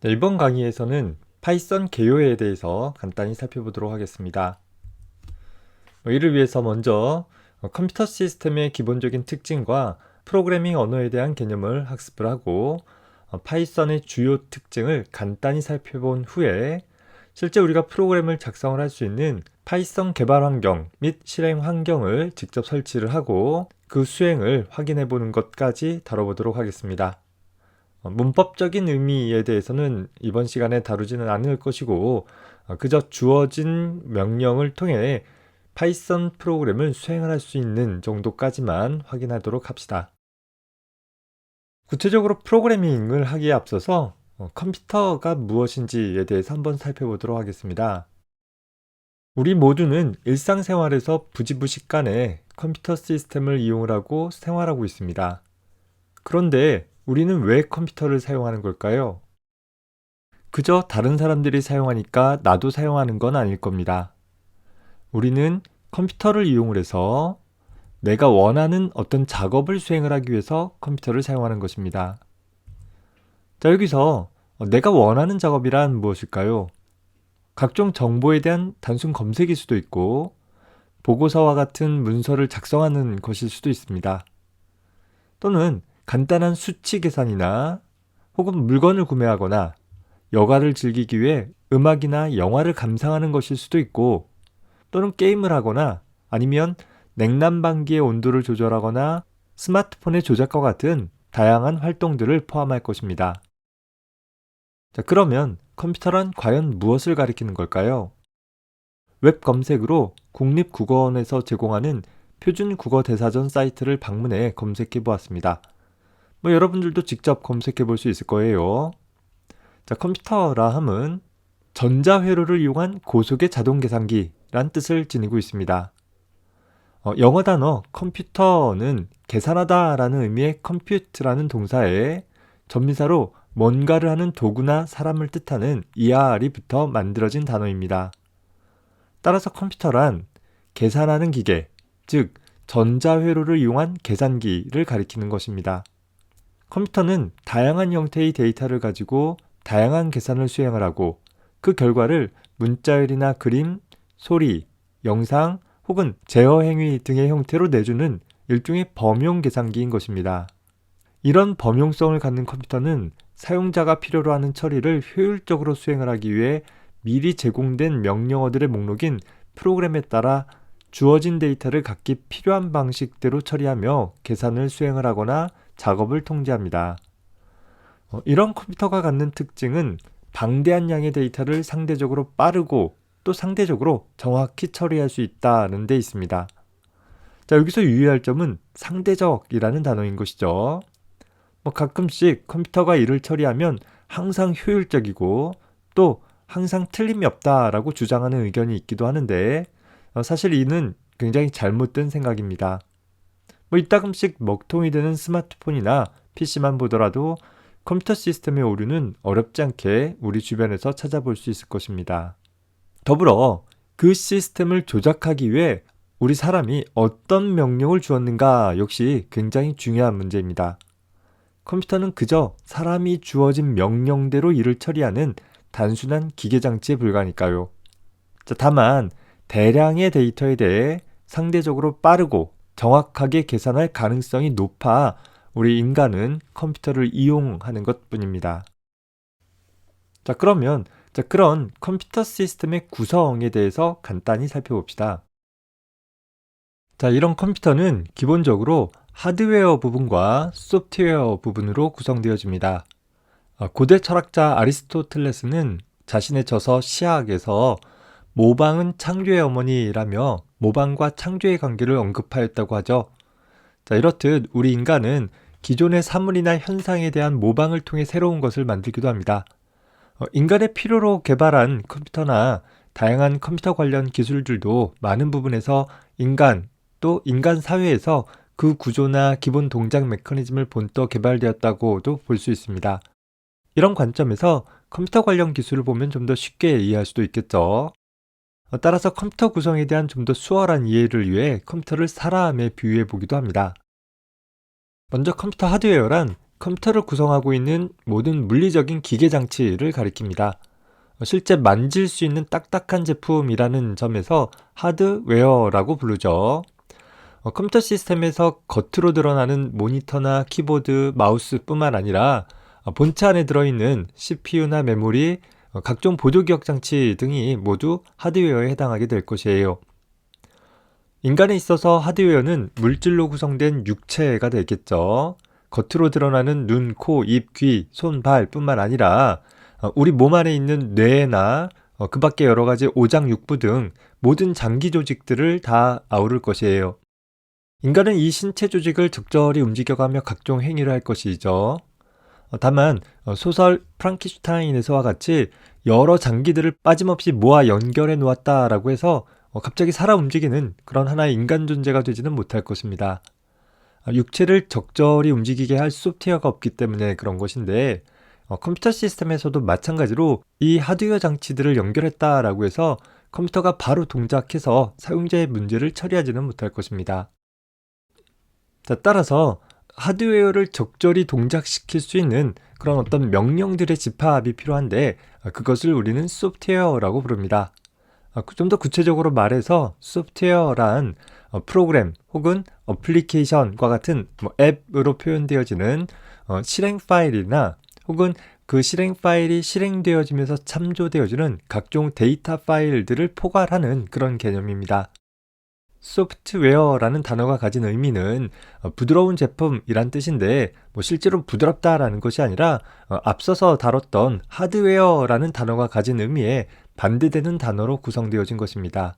네, 이번 강의에서는 파이썬 개요에 대해서 간단히 살펴보도록 하겠습니다. 이를 위해서 먼저 컴퓨터 시스템의 기본적인 특징과 프로그래밍 언어에 대한 개념을 학습을 하고 파이썬의 주요 특징을 간단히 살펴본 후에 실제 우리가 프로그램을 작성을 할 수 있는 파이썬 개발 환경 및 실행 환경을 직접 설치를 하고 그 수행을 확인해 보는 것까지 다뤄보도록 하겠습니다. 문법적인 의미에 대해서는 이번 시간에 다루지는 않을 것이고 그저 주어진 명령을 통해 파이썬 프로그램을 수행을 할 수 있는 정도까지만 확인하도록 합시다. 구체적으로 프로그래밍을 하기에 앞서서 컴퓨터가 무엇인지에 대해서 한번 살펴보도록 하겠습니다. 우리 모두는 일상생활에서 부지부식간에 컴퓨터 시스템을 이용을 하고 생활하고 있습니다. 그런데 우리는 왜 컴퓨터를 사용하는 걸까요? 그저 다른 사람들이 사용하니까 나도 사용하는 건 아닐 겁니다. 우리는 컴퓨터를 이용을 해서 내가 원하는 어떤 작업을 수행을 하기 위해서 컴퓨터를 사용하는 것입니다. 자, 여기서 내가 원하는 작업이란 무엇일까요? 각종 정보에 대한 단순 검색일 수도 있고 보고서와 같은 문서를 작성하는 것일 수도 있습니다. 또는 간단한 수치 계산이나 혹은 물건을 구매하거나 여가를 즐기기 위해 음악이나 영화를 감상하는 것일 수도 있고 또는 게임을 하거나 아니면 냉난방기의 온도를 조절하거나 스마트폰의 조작과 같은 다양한 활동들을 포함할 것입니다. 자, 그러면 컴퓨터란 과연 무엇을 가리키는 걸까요? 웹 검색으로 국립국어원에서 제공하는 표준 국어 대사전 사이트를 방문해 검색해 보았습니다. 여러분들도 직접 검색해 볼 수 있을 거예요. 자, 컴퓨터라 함은 전자회로를 이용한 고속의 자동 계산기란 뜻을 지니고 있습니다. 영어 단어 컴퓨터는 계산하다 라는 의미의 compute라는 동사에 전미사로 뭔가를 하는 도구나 사람을 뜻하는 er이 붙어 만들어진 단어입니다. 따라서 컴퓨터란 계산하는 기계, 즉 전자회로를 이용한 계산기를 가리키는 것입니다. 컴퓨터는 다양한 형태의 데이터를 가지고 다양한 계산을 수행을 하고 그 결과를 문자열이나 그림, 소리, 영상 혹은 제어 행위 등의 형태로 내주는 일종의 범용 계산기인 것입니다. 이런 범용성을 갖는 컴퓨터는 사용자가 필요로 하는 처리를 효율적으로 수행을 하기 위해 미리 제공된 명령어들의 목록인 프로그램에 따라 주어진 데이터를 각기 필요한 방식대로 처리하며 계산을 수행을 하거나 작업을 통제합니다. 이런 컴퓨터가 갖는 특징은 방대한 양의 데이터를 상대적으로 빠르고 또 상대적으로 정확히 처리할 수 있다는 데 있습니다. 자, 여기서 유의할 점은 상대적이라는 단어인 것이죠. 가끔씩 컴퓨터가 일을 처리하면 항상 효율적이고 또 항상 틀림이 없다라고 주장하는 의견이 있기도 하는데 사실 이는 굉장히 잘못된 생각입니다. 이따금씩 먹통이 되는 스마트폰이나 PC만 보더라도 컴퓨터 시스템의 오류는 어렵지 않게 우리 주변에서 찾아볼 수 있을 것입니다. 더불어 그 시스템을 조작하기 위해 우리 사람이 어떤 명령을 주었는가 역시 굉장히 중요한 문제입니다. 컴퓨터는 그저 사람이 주어진 명령대로 일을 처리하는 단순한 기계장치에 불과하니까요. 다만 대량의 데이터에 대해 상대적으로 빠르고 정확하게 계산할 가능성이 높아 우리 인간은 컴퓨터를 이용하는 것뿐입니다. 자, 그러면 그런 컴퓨터 시스템의 구성에 대해서 간단히 살펴봅시다. 자, 이런 컴퓨터는 기본적으로 하드웨어 부분과 소프트웨어 부분으로 구성되어집니다. 고대 철학자 아리스토텔레스는 자신의 저서 시학에서 모방은 창조의 어머니라며 모방과 창조의 관계를 언급하였다고 하죠. 자, 이렇듯 우리 인간은 기존의 사물이나 현상에 대한 모방을 통해 새로운 것을 만들기도 합니다. 인간의 필요로 개발한 컴퓨터나 다양한 컴퓨터 관련 기술들도 많은 부분에서 인간 또 인간 사회에서 그 구조나 기본 동작 메커니즘을 본떠 개발되었다고도 볼 수 있습니다. 이런 관점에서 컴퓨터 관련 기술을 보면 좀 더 쉽게 이해할 수도 있겠죠. 따라서 컴퓨터 구성에 대한 좀 더 수월한 이해를 위해 컴퓨터를 사람에 비유해 보기도 합니다. 먼저 컴퓨터 하드웨어란 컴퓨터를 구성하고 있는 모든 물리적인 기계 장치를 가리킵니다. 실제 만질 수 있는 딱딱한 제품이라는 점에서 하드웨어라고 부르죠. 컴퓨터 시스템에서 겉으로 드러나는 모니터나 키보드, 마우스뿐만 아니라 본체 안에 들어있는 CPU나 메모리, 각종 보조기억 장치 등이 모두 하드웨어에 해당하게 될 것이에요. 인간에 있어서 하드웨어는 물질로 구성된 육체가 되겠죠. 겉으로 드러나는 눈, 코, 입, 귀, 손, 발뿐만 아니라 우리 몸 안에 있는 뇌나 그 밖에 여러 가지 오장육부 등 모든 장기 조직들을 다 아우를 것이에요. 인간은 이 신체 조직을 적절히 움직여가며 각종 행위를 할 것이죠. 다만 소설 프랑켄슈타인에서와 같이 여러 장기들을 빠짐없이 모아 연결해 놓았다라고 해서 갑자기 살아 움직이는 그런 하나의 인간 존재가 되지는 못할 것입니다. 육체를 적절히 움직이게 할 소프트웨어가 없기 때문에 그런 것인데 컴퓨터 시스템에서도 마찬가지로 이 하드웨어 장치들을 연결했다라고 해서 컴퓨터가 바로 동작해서 사용자의 문제를 처리하지는 못할 것입니다. 자, 따라서 하드웨어를 적절히 동작시킬 수 있는 그런 어떤 명령들의 집합이 필요한데 그것을 우리는 소프트웨어라고 부릅니다. 좀 더 구체적으로 말해서 소프트웨어란 프로그램 혹은 어플리케이션과 같은 앱으로 표현되어지는 실행 파일이나 혹은 그 실행 파일이 실행되어지면서 참조되어지는 각종 데이터 파일들을 포괄하는 그런 개념입니다. 소프트웨어라는 단어가 가진 의미는 부드러운 제품이란 뜻인데 실제로 부드럽다라는 것이 아니라 앞서서 다뤘던 하드웨어라는 단어가 가진 의미에 반대되는 단어로 구성되어진 것입니다.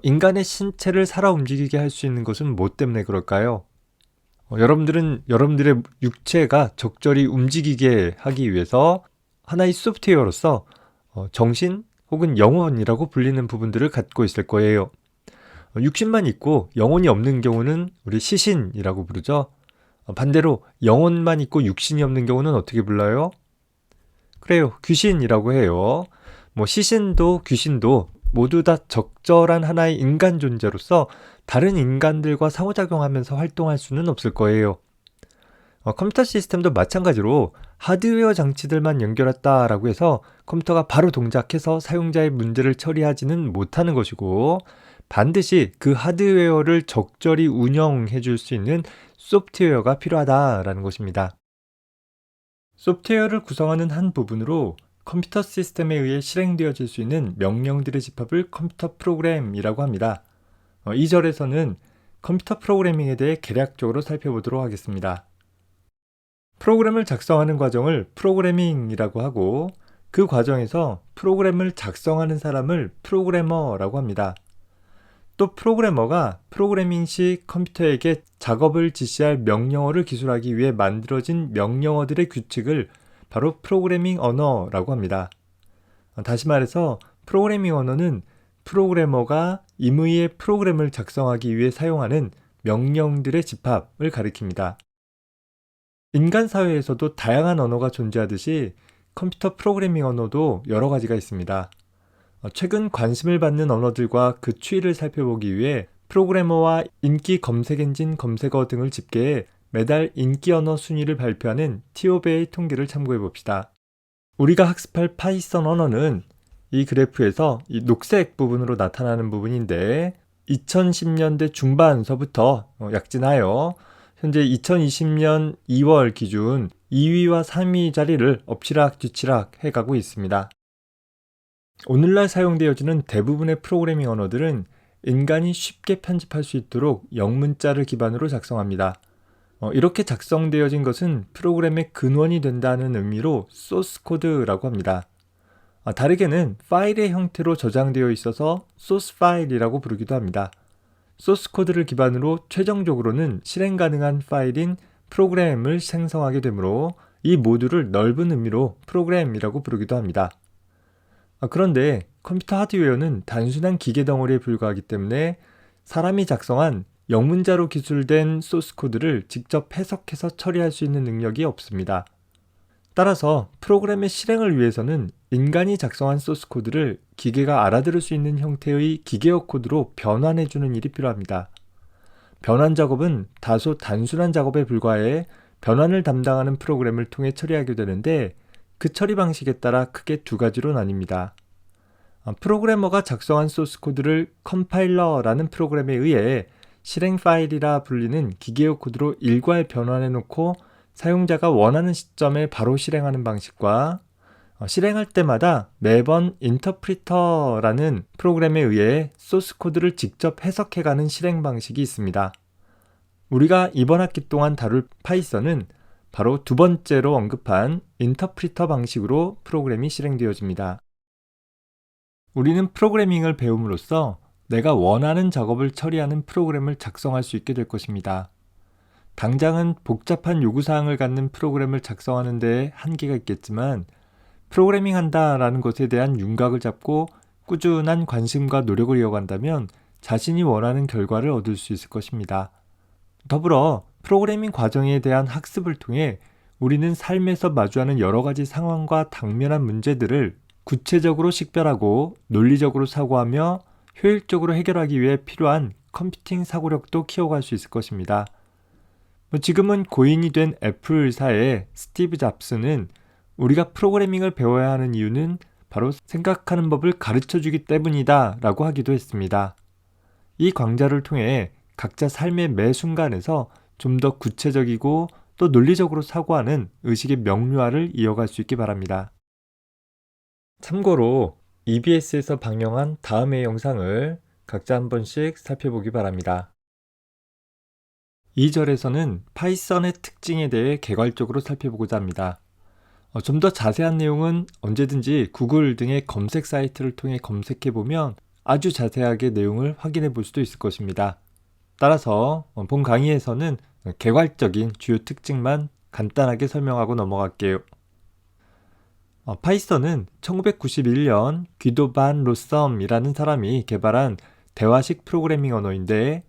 인간의 신체를 살아 움직이게 할 수 있는 것은 뭐 때문에 그럴까요? 여러분들은 여러분들의 육체가 적절히 움직이게 하기 위해서 하나의 소프트웨어로서 정신 혹은 영혼이라고 불리는 부분들을 갖고 있을 거예요. 육신만 있고 영혼이 없는 경우는 우리 시신이라고 부르죠. 반대로 영혼만 있고 육신이 없는 경우는 어떻게 불러요? 그래요, 귀신이라고 해요. 시신도 귀신도 모두 다 적절한 하나의 인간 존재로서 다른 인간들과 상호작용하면서 활동할 수는 없을 거예요. 컴퓨터 시스템도 마찬가지로 하드웨어 장치들만 연결했다라고 해서 컴퓨터가 바로 동작해서 사용자의 문제를 처리하지는 못하는 것이고 반드시 그 하드웨어를 적절히 운영해 줄 수 있는 소프트웨어가 필요하다라는 것입니다. 소프트웨어를 구성하는 한 부분으로 컴퓨터 시스템에 의해 실행되어질 수 있는 명령들의 집합을 컴퓨터 프로그램이라고 합니다. 이 절에서는 컴퓨터 프로그래밍에 대해 개략적으로 살펴보도록 하겠습니다. 프로그램을 작성하는 과정을 프로그래밍이라고 하고 그 과정에서 프로그램을 작성하는 사람을 프로그래머라고 합니다. 또 프로그래머가 프로그래밍 시 컴퓨터에게 작업을 지시할 명령어를 기술하기 위해 만들어진 명령어들의 규칙을 바로 프로그래밍 언어라고 합니다. 다시 말해서 프로그래밍 언어는 프로그래머가 임의의 프로그램을 작성하기 위해 사용하는 명령들의 집합을 가리킵니다. 인간 사회에서도 다양한 언어가 존재하듯이 컴퓨터 프로그래밍 언어도 여러 가지가 있습니다. 최근 관심을 받는 언어들과 그 추이를 살펴보기 위해 프로그래머와 인기 검색 엔진 검색어 등을 집계해 매달 인기 언어 순위를 발표하는 TOB의 통계를 참고해 봅시다. 우리가 학습할 파이썬 언어는 이 그래프에서 이 녹색 부분으로 나타나는 부분인데 2010년대 중반서부터 약진하여 현재 2020년 2월 기준 2위와 3위 자리를 엎치락뒤치락 해가고 있습니다. 오늘날 사용되어지는 대부분의 프로그래밍 언어들은 인간이 쉽게 편집할 수 있도록 영문자를 기반으로 작성합니다. 이렇게 작성되어진 것은 프로그램의 근원이 된다는 의미로 소스 코드라고 합니다. 다르게는 파일의 형태로 저장되어 있어서 소스 파일이라고 부르기도 합니다. 소스 코드를 기반으로 최종적으로는 실행 가능한 파일인 프로그램을 생성하게 되므로 이 모두를 넓은 의미로 프로그램이라고 부르기도 합니다. 그런데 컴퓨터 하드웨어는 단순한 기계 덩어리에 불과하기 때문에 사람이 작성한 영문자로 기술된 소스 코드를 직접 해석해서 처리할 수 있는 능력이 없습니다. 따라서 프로그램의 실행을 위해서는 인간이 작성한 소스 코드를 기계가 알아들을 수 있는 형태의 기계어 코드로 변환해주는 일이 필요합니다. 변환 작업은 다소 단순한 작업에 불과해 변환을 담당하는 프로그램을 통해 처리하게 되는데 그 처리 방식에 따라 크게 두 가지로 나뉩니다. 프로그래머가 작성한 소스 코드를 컴파일러라는 프로그램에 의해 실행 파일이라 불리는 기계어 코드로 일괄 변환해 놓고 사용자가 원하는 시점에 바로 실행하는 방식과 실행할 때마다 매번 인터프리터라는 프로그램에 의해 소스 코드를 직접 해석해가는 실행 방식이 있습니다. 우리가 이번 학기 동안 다룰 파이썬은 바로 두 번째로 언급한 인터프리터 방식으로 프로그램이 실행되어집니다. 우리는 프로그래밍을 배움으로써 내가 원하는 작업을 처리하는 프로그램을 작성할 수 있게 될 것입니다. 당장은 복잡한 요구사항을 갖는 프로그램을 작성하는 데 한계가 있겠지만 프로그래밍 한다라는 것에 대한 윤곽을 잡고 꾸준한 관심과 노력을 이어간다면 자신이 원하는 결과를 얻을 수 있을 것입니다. 더불어 프로그래밍 과정에 대한 학습을 통해 우리는 삶에서 마주하는 여러 가지 상황과 당면한 문제들을 구체적으로 식별하고 논리적으로 사고하며 효율적으로 해결하기 위해 필요한 컴퓨팅 사고력도 키워갈 수 있을 것입니다. 지금은 고인이 된 애플사의 스티브 잡스는 우리가 프로그래밍을 배워야 하는 이유는 바로 생각하는 법을 가르쳐주기 때문이다 라고 하기도 했습니다. 이 강좌를 통해 각자 삶의 매 순간에서 좀 더 구체적이고 또 논리적으로 사고하는 의식의 명료화를 이어갈 수 있기 바랍니다. 참고로 EBS에서 방영한 다음의 영상을 각자 한 번씩 살펴보기 바랍니다. 2절에서는 파이썬의 특징에 대해 개괄적으로 살펴보고자 합니다. 좀 더 자세한 내용은 언제든지 구글 등의 검색 사이트를 통해 검색해보면 아주 자세하게 내용을 확인해 볼 수도 있을 것입니다. 따라서 본 강의에서는 개괄적인 주요 특징만 간단하게 설명하고 넘어갈게요. 파이썬은 1991년 귀도 반 로썸이라는 사람이 개발한 대화식 프로그래밍 언어인데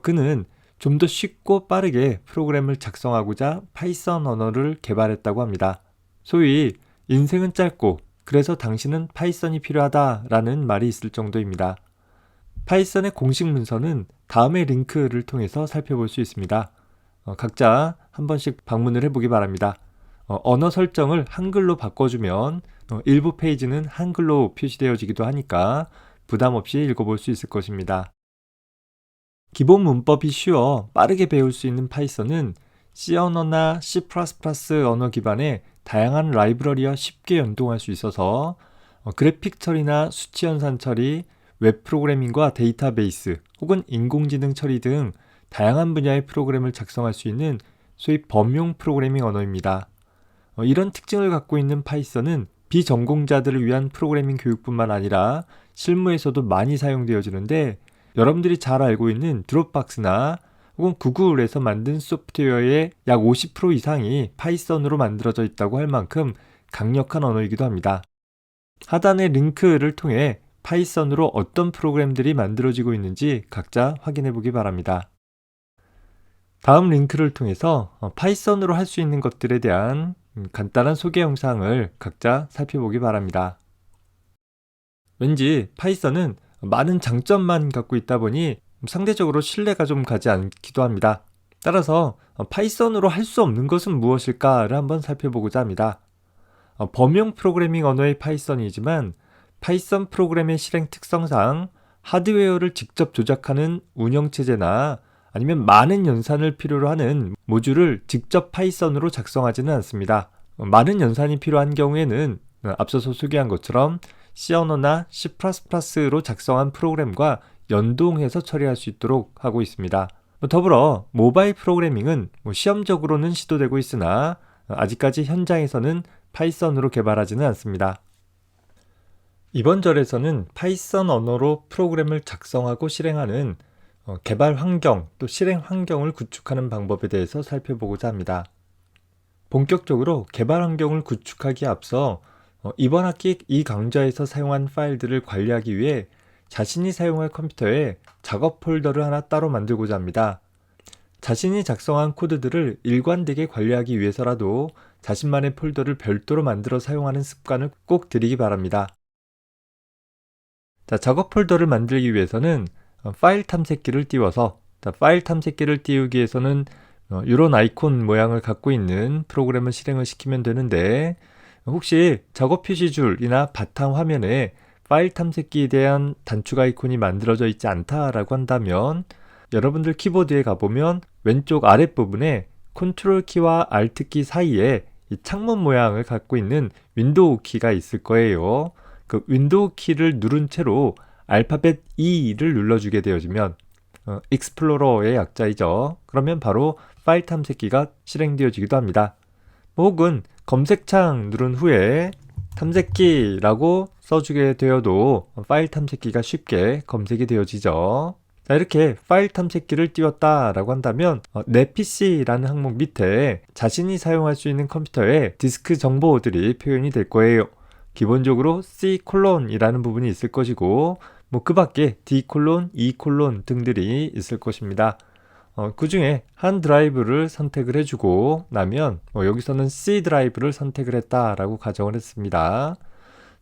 그는 좀 더 쉽고 빠르게 프로그램을 작성하고자 파이썬 언어를 개발했다고 합니다. 소위 인생은 짧고 그래서 당신은 파이썬이 필요하다라는 말이 있을 정도입니다. 파이썬의 공식 문서는 다음의 링크를 통해서 살펴볼 수 있습니다. 각자 한 번씩 방문을 해보기 바랍니다. 언어 설정을 한글로 바꿔주면 일부 페이지는 한글로 표시되어지기도 하니까 부담 없이 읽어볼 수 있을 것입니다. 기본 문법이 쉬워 빠르게 배울 수 있는 파이썬은 C 언어나 C++ 언어 기반의 다양한 라이브러리와 쉽게 연동할 수 있어서 그래픽 처리나 수치 연산 처리, 웹 프로그래밍과 데이터베이스 혹은 인공지능 처리 등 다양한 분야의 프로그램을 작성할 수 있는 소위 범용 프로그래밍 언어입니다. 이런 특징을 갖고 있는 파이썬은 비전공자들을 위한 프로그래밍 교육뿐만 아니라 실무에서도 많이 사용되어지는데 여러분들이 잘 알고 있는 드롭박스나 혹은 구글에서 만든 소프트웨어의 약 50% 이상이 파이썬으로 만들어져 있다고 할 만큼 강력한 언어이기도 합니다. 하단의 링크를 통해 파이썬으로 어떤 프로그램들이 만들어지고 있는지 각자 확인해 보기 바랍니다. 다음 링크를 통해서 파이썬으로 할 수 있는 것들에 대한 간단한 소개 영상을 각자 살펴보기 바랍니다. 왠지 파이썬은 많은 장점만 갖고 있다 보니 상대적으로 신뢰가 좀 가지 않기도 합니다. 따라서 파이썬으로 할 수 없는 것은 무엇일까를 한번 살펴보고자 합니다. 범용 프로그래밍 언어의 파이썬이지만 파이썬 프로그램의 실행 특성상 하드웨어를 직접 조작하는 운영체제나 아니면 많은 연산을 필요로 하는 모듈을 직접 파이썬으로 작성하지는 않습니다. 많은 연산이 필요한 경우에는 앞서서 소개한 것처럼 C 언어나 C++로 작성한 프로그램과 연동해서 처리할 수 있도록 하고 있습니다. 더불어 모바일 프로그래밍은 시험적으로는 시도되고 있으나 아직까지 현장에서는 파이썬으로 개발하지는 않습니다. 이번 절에서는 파이썬 언어로 프로그램을 작성하고 실행하는 개발 환경 또 실행 환경을 구축하는 방법에 대해서 살펴보고자 합니다. 본격적으로 개발 환경을 구축하기에 앞서 이번 학기 이 강좌에서 사용한 파일들을 관리하기 위해 자신이 사용할 컴퓨터에 작업 폴더를 하나 따로 만들고자 합니다. 자신이 작성한 코드들을 일관되게 관리하기 위해서라도 자신만의 폴더를 별도로 만들어 사용하는 습관을 꼭 들이기 바랍니다. 작업 폴더를 만들기 위해서는 파일 탐색기를 띄워서 파일 탐색기를 띄우기 위해서는 이런 아이콘 모양을 갖고 있는 프로그램을 실행을 시키면 되는데, 혹시 작업 표시줄이나 바탕 화면에 파일 탐색기에 대한 단축 아이콘이 만들어져 있지 않다라고 한다면, 여러분들 키보드에 가보면 왼쪽 아랫부분에 컨트롤 키와 알트 키 사이에 이 창문 모양을 갖고 있는 윈도우 키가 있을 거예요. 그 윈도우 키를 누른 채로 알파벳 E를 눌러주게 되어지면 익스플로러의 약자이죠. 그러면 바로 파일 탐색기가 실행되어지기도 합니다. 혹은 검색창 누른 후에 탐색기라고 써주게 되어도 파일 탐색기가 쉽게 검색이 되어지죠. 자, 이렇게 파일 탐색기를 띄웠다라고 한다면 내 PC라는 항목 밑에 자신이 사용할 수 있는 컴퓨터의 디스크 정보들이 표현이 될 거예요. 기본적으로 C:이라는 부분이 있을 것이고 그 밖에 D:, E: 등들이 있을 것입니다. 그 중에 한 드라이브를 선택을 해주고 나면 여기서는 C 드라이브를 선택을 했다라고 가정을 했습니다.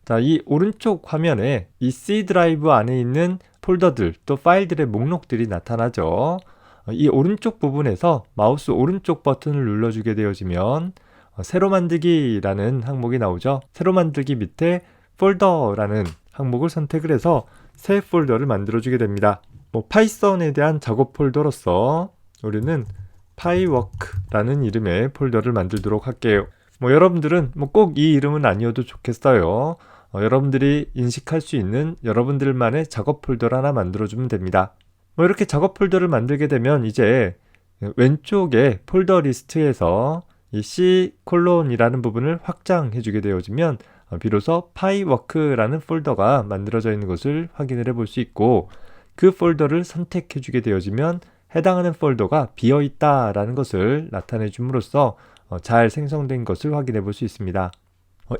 자, 이 오른쪽 화면에 이 C 드라이브 안에 있는 폴더들 또 파일들의 목록들이 나타나죠. 이 오른쪽 부분에서 마우스 오른쪽 버튼을 눌러주게 되어지면 새로 만들기라는 항목이 나오죠. 새로 만들기 밑에 폴더라는 항목을 선택을 해서 새 폴더를 만들어주게 됩니다. 파이썬에 대한 작업 폴더로서 우리는 파이워크라는 이름의 폴더를 만들도록 할게요. 여러분들은 꼭 이 이름은 아니어도 좋겠어요. 여러분들이 인식할 수 있는 여러분들만의 작업 폴더를 하나 만들어주면 됩니다. 이렇게 작업 폴더를 만들게 되면 이제 왼쪽에 폴더 리스트에서 이 C:이라는 부분을 확장해 주게 되어지면 비로소 파이워크라는 폴더가 만들어져 있는 것을 확인을 해볼 수 있고, 그 폴더를 선택해 주게 되어지면 해당하는 폴더가 비어 있다라는 것을 나타내 줌으로써 잘 생성된 것을 확인해 볼 수 있습니다.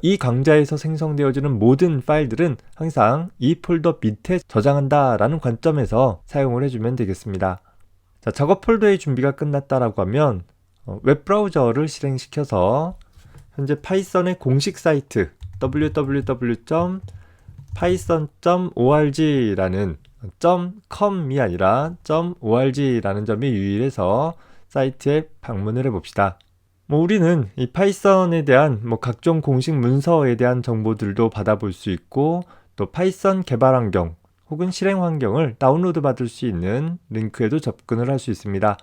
이 강좌에서 생성되어지는 모든 파일들은 항상 이 폴더 밑에 저장한다라는 관점에서 사용을 해주면 되겠습니다. 자, 작업 폴더의 준비가 끝났다라고 하면 웹브라우저를 실행시켜서 현재 파이썬의 공식 사이트 www.python.org라는 .com이 아니라 .org라는 점이 유일해서 사이트에 방문을 해봅시다. 우리는 이 파이썬에 대한 각종 공식 문서에 대한 정보들도 받아볼 수 있고, 또 파이썬 개발 환경 혹은 실행 환경을 다운로드 받을 수 있는 링크에도 접근을 할 수 있습니다.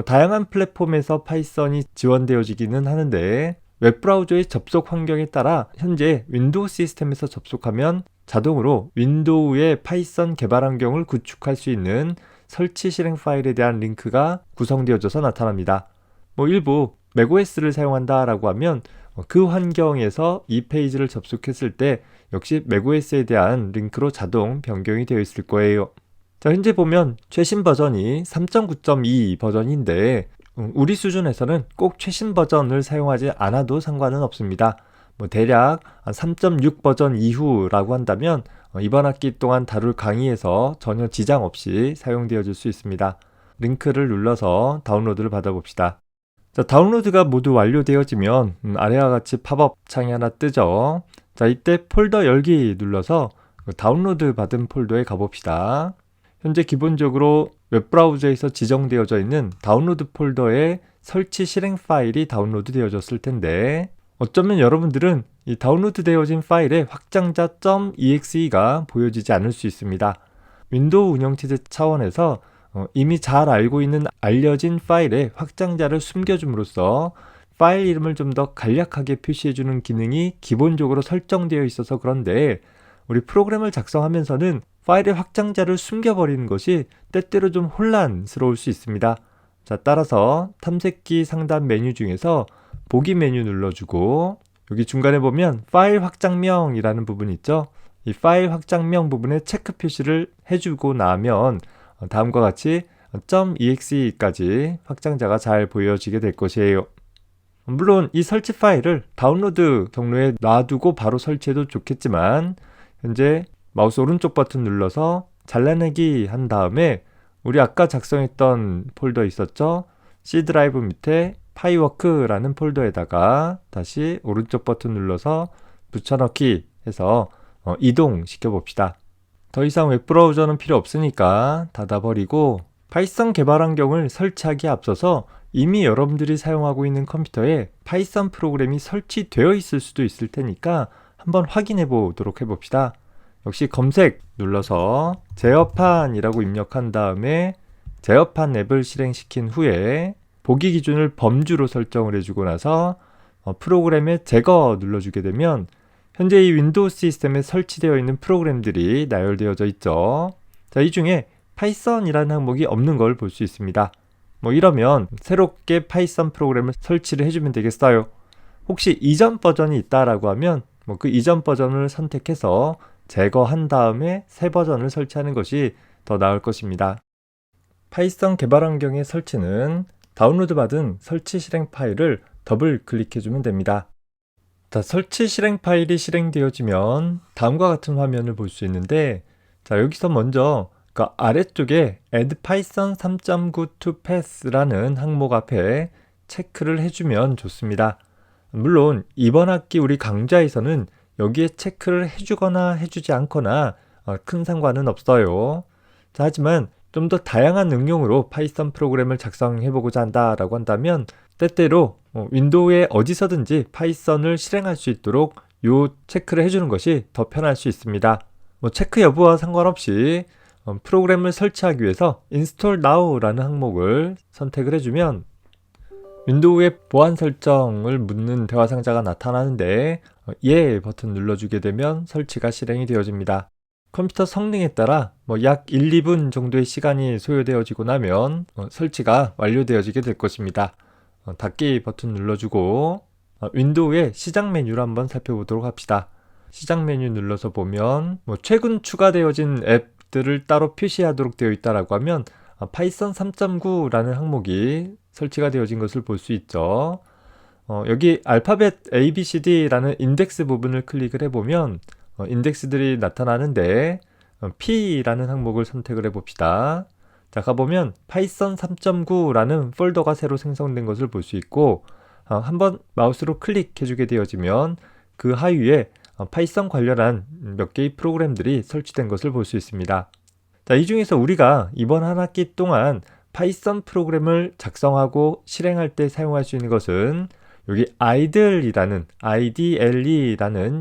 다양한 플랫폼에서 파이썬이 지원되어지기는 하는데, 웹브라우저의 접속 환경에 따라 현재 윈도우 시스템에서 접속하면 자동으로 윈도우의 파이썬 개발 환경을 구축할 수 있는 설치 실행 파일에 대한 링크가 구성되어져서 나타납니다. 일부 맥OS를 사용한다라고 하면 그 환경에서 이 페이지를 접속했을 때 역시 맥OS에 대한 링크로 자동 변경이 되어 있을 거예요. 자, 현재 보면 최신 버전이 3.9.2 버전인데 우리 수준에서는 꼭 최신 버전을 사용하지 않아도 상관은 없습니다. 대략 3.6 버전 이후라고 한다면 이번 학기 동안 다룰 강의에서 전혀 지장 없이 사용되어질 수 있습니다. 링크를 눌러서 다운로드를 받아봅시다. 자, 다운로드가 모두 완료되어지면 아래와 같이 팝업 창이 하나 뜨죠. 자, 이때 폴더 열기 눌러서 다운로드 받은 폴더에 가봅시다. 현재 기본적으로 웹브라우저에서 지정되어져 있는 다운로드 폴더에 설치 실행 파일이 다운로드 되어졌을 텐데, 어쩌면 여러분들은 이 다운로드 되어진 파일의 확장자 .exe가 보여지지 않을 수 있습니다. 윈도우 운영체제 차원에서 이미 잘 알고 있는 알려진 파일의 확장자를 숨겨줌으로써 파일 이름을 좀 더 간략하게 표시해주는 기능이 기본적으로 설정되어 있어서 그런데, 우리 프로그램을 작성하면서는 파일의 확장자를 숨겨버리는 것이 때때로 좀 혼란스러울 수 있습니다. 자, 따라서 탐색기 상단 메뉴 중에서 보기 메뉴 눌러주고, 여기 중간에 보면 파일 확장명이라는 부분이 있죠. 이 파일 확장명 부분에 체크 표시를 해주고 나면 다음과 같이 .exe까지 확장자가 잘 보여지게 될 것이에요. 물론 이 설치 파일을 다운로드 경로에 놔두고 바로 설치해도 좋겠지만, 현재 마우스 오른쪽 버튼 눌러서 잘라내기 한 다음에 우리 아까 작성했던 폴더 있었죠? C 드라이브 밑에 파이워크라는 폴더에다가 다시 오른쪽 버튼 눌러서 붙여넣기 해서 이동시켜 봅시다. 더 이상 웹브라우저는 필요 없으니까 닫아버리고, 파이썬 개발 환경을 설치하기에 앞서서 이미 여러분들이 사용하고 있는 컴퓨터에 파이썬 프로그램이 설치되어 있을 수도 있을 테니까 한번 확인해 보도록 해봅시다. 역시 검색 눌러서 제어판이라고 입력한 다음에 제어판 앱을 실행시킨 후에 보기 기준을 범주로 설정을 해주고 나서 프로그램의 제거 눌러주게 되면 현재 이 윈도우 시스템에 설치되어 있는 프로그램들이 나열되어져 있죠. 자, 이 중에 파이썬이라는 항목이 없는 걸 볼 수 있습니다. 이러면 새롭게 파이썬 프로그램을 설치를 해주면 되겠어요. 혹시 이전 버전이 있다라고 하면 그 이전 버전을 선택해서 제거한 다음에 새 버전을 설치하는 것이 더 나을 것입니다. 파이썬 개발 환경의 설치는 다운로드 받은 설치 실행 파일을 더블 클릭해주면 됩니다. 자, 설치 실행 파일이 실행되어지면 다음과 같은 화면을 볼 수 있는데, 자, 여기서 먼저 그 아래쪽에 add python 3.9 to pass라는 항목 앞에 체크를 해주면 좋습니다. 물론 이번 학기 우리 강좌에서는 여기에 체크를 해주거나 해주지 않거나 큰 상관은 없어요. 자, 하지만 좀 더 다양한 응용으로 파이썬 프로그램을 작성해보고자 한다라고 한다면 때때로 윈도우에 어디서든지 파이썬을 실행할 수 있도록 요 체크를 해주는 것이 더 편할 수 있습니다. 체크 여부와 상관없이 프로그램을 설치하기 위해서 Install Now라는 항목을 선택을 해주면 윈도우의 보안 설정을 묻는 대화 상자가 나타나는데 예 버튼 눌러주게 되면 설치가 실행이 되어집니다. 컴퓨터 성능에 따라 약 1, 2분 정도의 시간이 소요되어지고 나면 설치가 완료되어지게 될 것입니다. 닫기 버튼 눌러주고 윈도우의 시작 메뉴를 한번 살펴보도록 합시다. 시작 메뉴 눌러서 보면 최근 추가되어진 앱들을 따로 표시하도록 되어 있다라고 하면 파이썬 3.9라는 항목이 설치가 되어진 것을 볼 수 있죠. 여기 알파벳 ABCD라는 인덱스 부분을 클릭을 해보면 인덱스들이 나타나는데 P라는 항목을 선택을 해봅시다. 자, 가보면 파이썬 3.9라는 폴더가 새로 생성된 것을 볼 수 있고 한번 마우스로 클릭해주게 되어지면 그 하위에 파이썬 관련한 몇 개의 프로그램들이 설치된 것을 볼 수 있습니다. 자, 이 중에서 우리가 이번 한 학기 동안 파이썬 프로그램을 작성하고 실행할 때 사용할 수 있는 것은 여기 idle이라는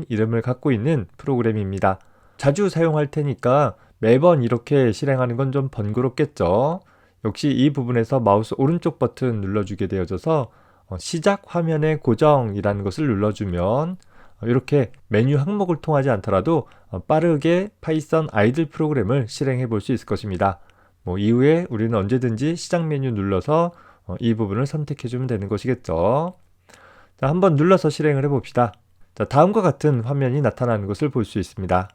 이름을 갖고 있는 프로그램입니다. 자주 사용할 테니까 매번 이렇게 실행하는 건 좀 번거롭겠죠. 역시 이 부분에서 마우스 오른쪽 버튼 눌러주게 되어져서 시작 화면의 고정이라는 것을 눌러주면 이렇게 메뉴 항목을 통하지 않더라도 빠르게 파이썬 idle 프로그램을 실행해 볼 수 있을 것입니다. 이후에 우리는 언제든지 시작 메뉴 눌러서 이 부분을 선택해 주면 되는 것이겠죠. 자, 한번 눌러서 실행을 해봅시다. 자, 다음과 같은 화면이 나타나는 것을 볼 수 있습니다.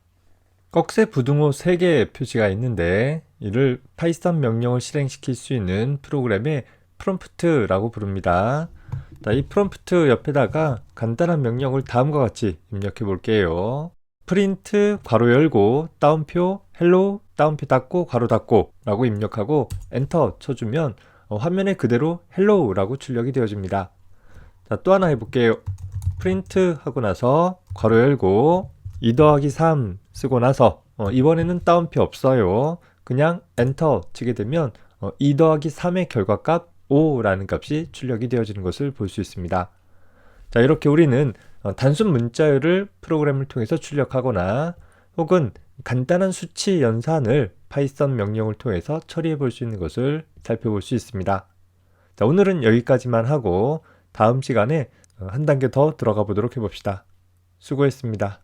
꺽쇠 부등호 3개의 표시가 있는데 이를 파이썬 명령을 실행시킬 수 있는 프로그램의 프롬프트라고 부릅니다. 자, 이 프롬프트 옆에다가 간단한 명령을 다음과 같이 입력해 볼게요. 프린트 괄호 열고 따옴표 헬로 따옴표 닫고 괄호 닫고 라고 입력하고 엔터 쳐주면 화면에 그대로 헬로우라고 출력이 되어집니다. 자, 또 하나 해볼게요. 프린트 하고 나서 괄호 열고 2 더하기 3 쓰고 나서 이번에는 따옴표 없어요. 그냥 엔터 치게 되면 2 더하기 3의 결과값 5라는 값이 출력이 되어지는 것을 볼 수 있습니다. 자, 이렇게 우리는 단순 문자열을 프로그램을 통해서 출력하거나 혹은 간단한 수치 연산을 파이썬 명령을 통해서 처리해 볼 수 있는 것을 살펴볼 수 있습니다. 자, 오늘은 여기까지만 하고 다음 시간에 한 단계 더 들어가 보도록 해봅시다. 수고했습니다.